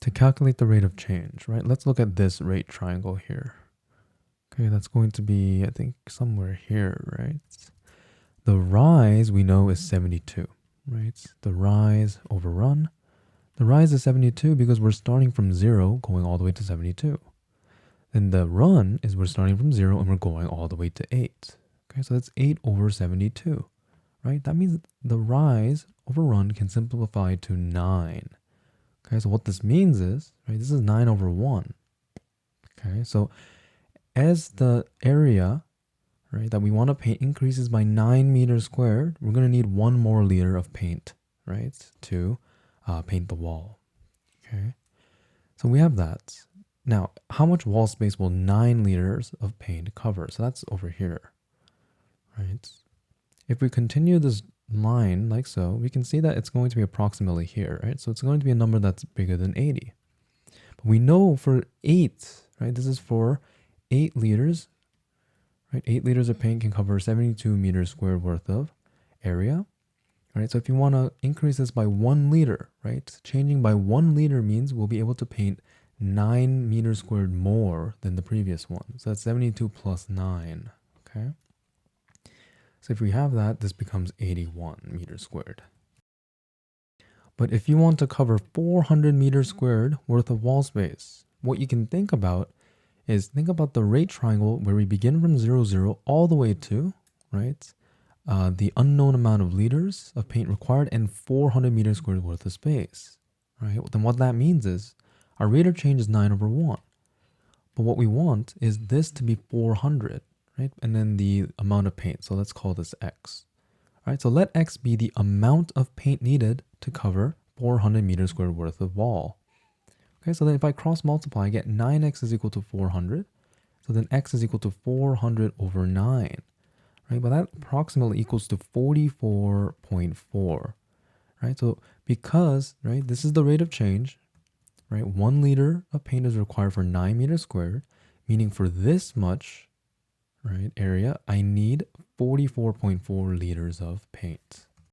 to calculate the rate of change, right? Let's look at this rate triangle here. Okay, that's going to be, I think, somewhere here, right? The rise we know is 72, right? The rise over run. The rise is 72 because we're starting from 0 going all the way to 72. Then the run is we're starting from 0 and we're going all the way to 8. Okay, so that's 8 over 72, right? That means the rise over run can simplify to 9. Okay, so what this means is, right, this is 9 over 1. Okay, so as the area, right, that we want to paint increases by 9 meters squared, we're going to need 1 more liter of paint, right, to paint the wall. Okay, so we have that. Now, how much wall space will 9 liters of paint cover? So that's over here, right? If we continue this line like so, we can see that it's going to be approximately here, right? So it's going to be a number that's bigger than 80. But we know for 8, right? This is for 8 liters, right? 8 liters of paint can cover 72 meters squared worth of area, right? So if you want to increase this by 1 liter, right? Changing by 1 liter means we'll be able to paint 9 meters squared more than the previous one. So that's 72 plus 9, okay? So if we have that, this becomes 81 meters squared. But if you want to cover 400 meters squared worth of wall space, what you can think about is think about the rate triangle where we begin from 0, 0 all the way to, right, the unknown amount of liters of paint required and 400 meters squared worth of space, right? Then what that means is our rate of change is 9 over 1. But what we want is this to be 400, right? And then the amount of paint. So let's call this x. All right, so let x be the amount of paint needed to cover 400 meters squared worth of wall. Okay, so then if I cross multiply, I get 9x is equal to 400. So then x is equal to 400 over 9, right? But that approximately equals to 44.4, right? So because, right, this is the rate of change, right? 1 liter of paint is required for 9 meters squared, meaning for this much, right, area, I need 44.4 liters of paint.